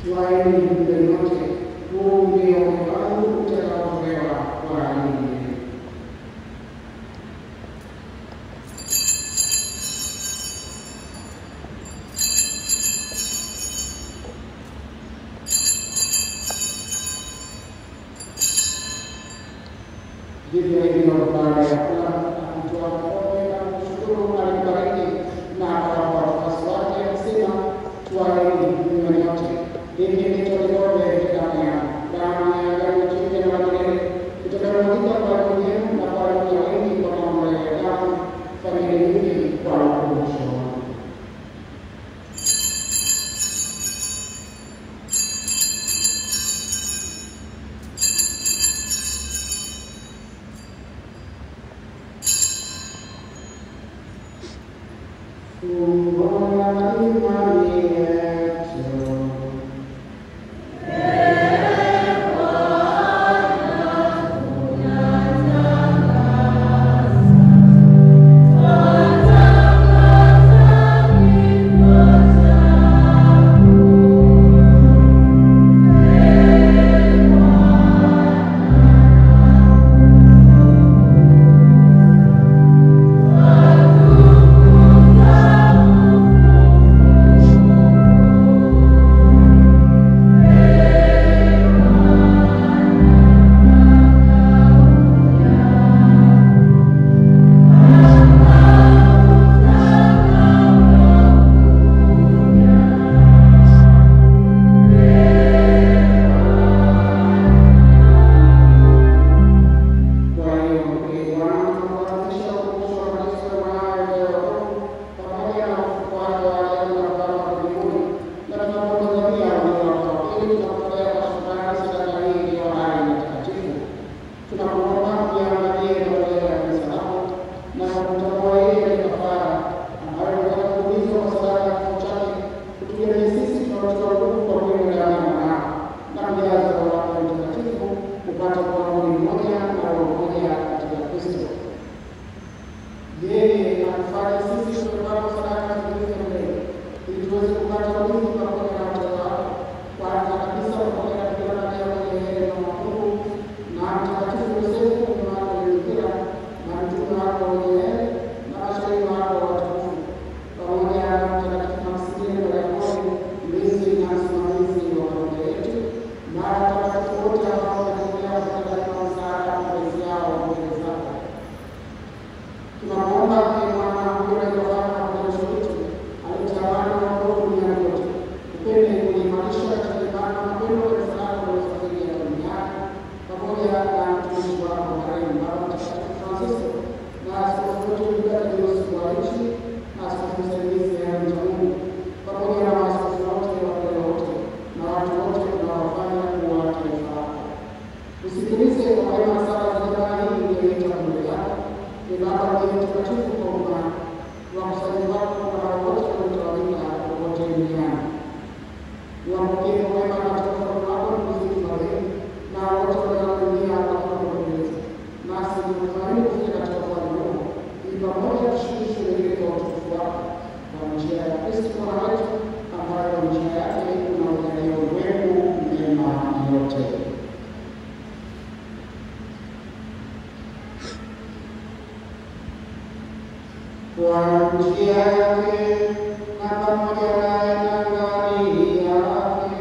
twaeni mle nyote, huu ndio mwili wangu utakaotolewa kwa ajili yenu. Vivyo hivyo baada ya kula akatoa kikombe na kushukuru, alibariki na akawapa wafuasi wake akisema, twaeni mnywe nyote, hiki ndicho kikombe cha damu yangu, damu ya agano jipya na la milele, itakayomwagika kwa ajili yenu na kwa ajili ya wengi kwa mamlaka ya damu. Fanyeni hivi kwa ukumbusho wangu. Kwa njia yake na pamoja naye na ndani yake,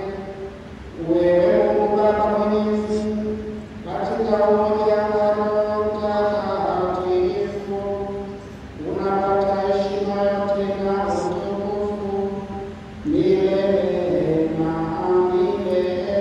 wewe Mungu Baba Mwenyezi, katika umoja wa Roho Mtakatifu, unapata heshima yote na utukufu milele na milele.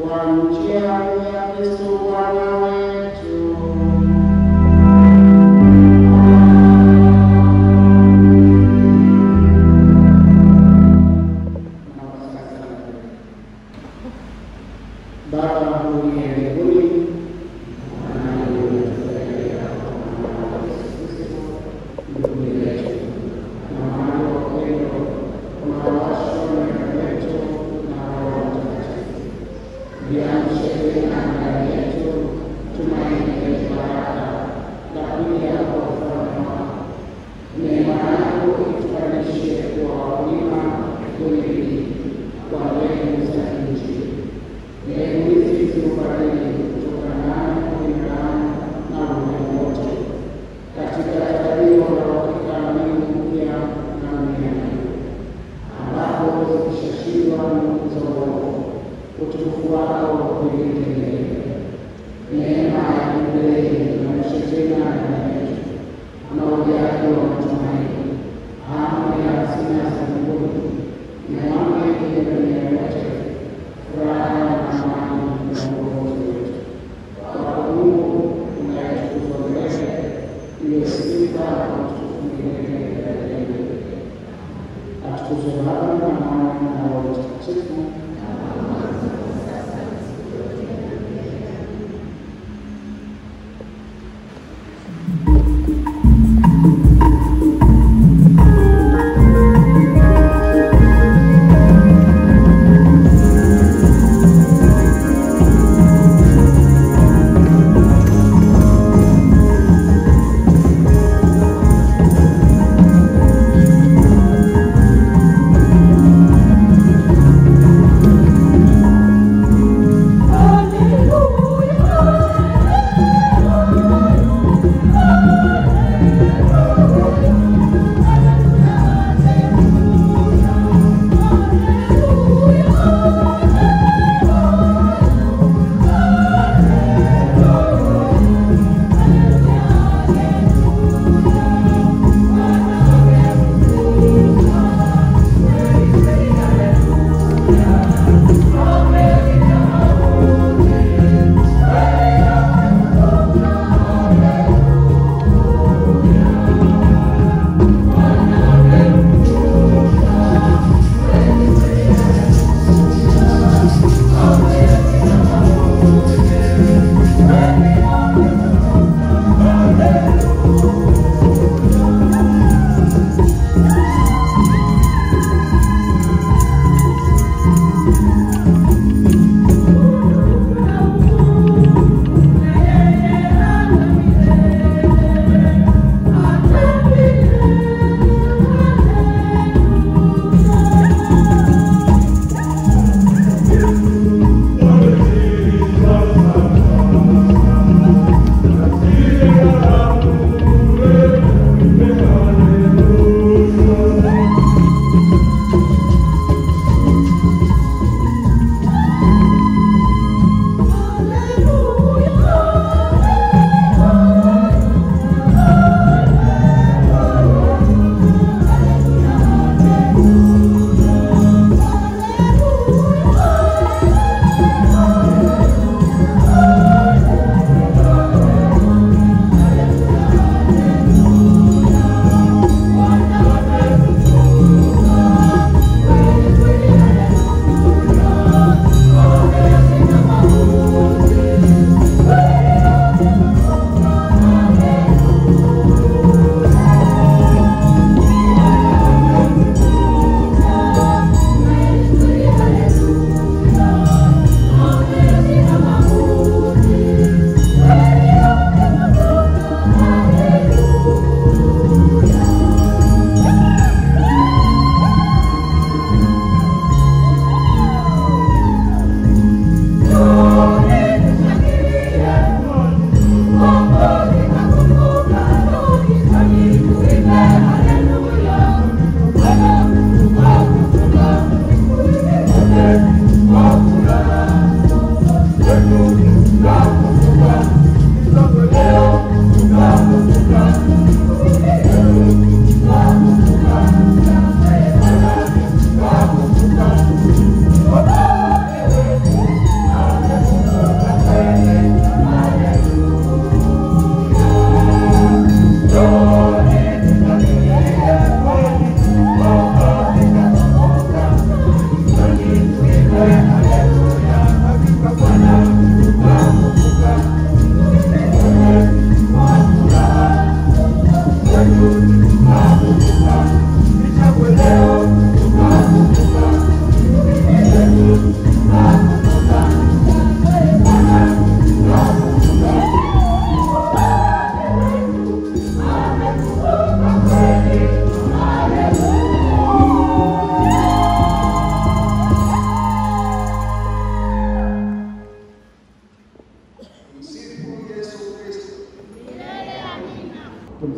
kwa njia ya Kristo Bwana wetu. Baba uliye mbinguni, utukufu wako milele. Neema ya milele na mshetena ndani yetu, na ujaji wa matumaini, hamu ya hazina za mbinguni, neema yenye dunia yote, furaha na amani na uongozi wetu. Kwa Mungu unayetukuzwa milele, ndiyo sifa na utukufu milele na milele. Atukuzwe Baba na Mwana na Roho Mtakatifu.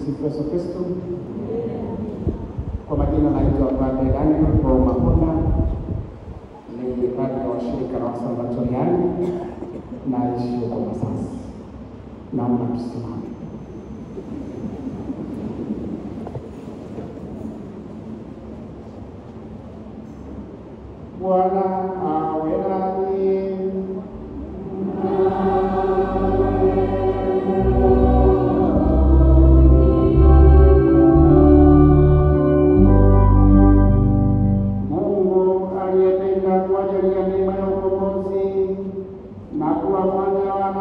Tumsifu Yesu Kristo. Kwa majina naitwa Padre Daniel Mahona, ni padre wa shirika la Wasalvatoriani, naishi huko Masasi. Naomba tusimame. Bwana awe nanyi. Mungu aliyependa kuwajalia neema ya ukombozi na kuwafanya wana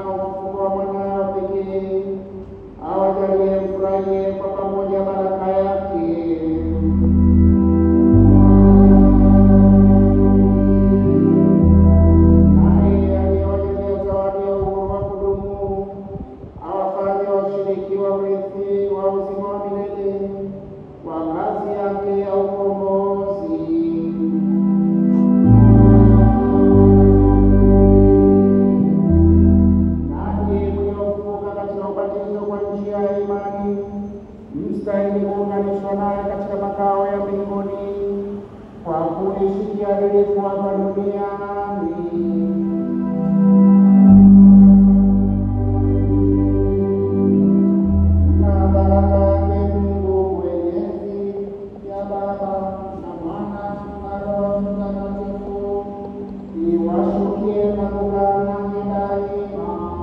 wa Mwanawe pekee, awajalie mfurahie kwa pamoja baraka yake. Mstahili kuunganishwa naye katika makao ya mbinguni kwa kuishi kiadilifu hapa duniani. Na baraka yake Mungu Mwenyezi, ya Baba na Mwana na Roho Mtakatifu iwashukie na kukaa nanyi daima.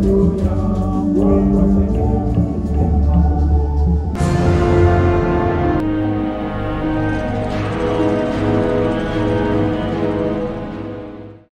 Hallelujah.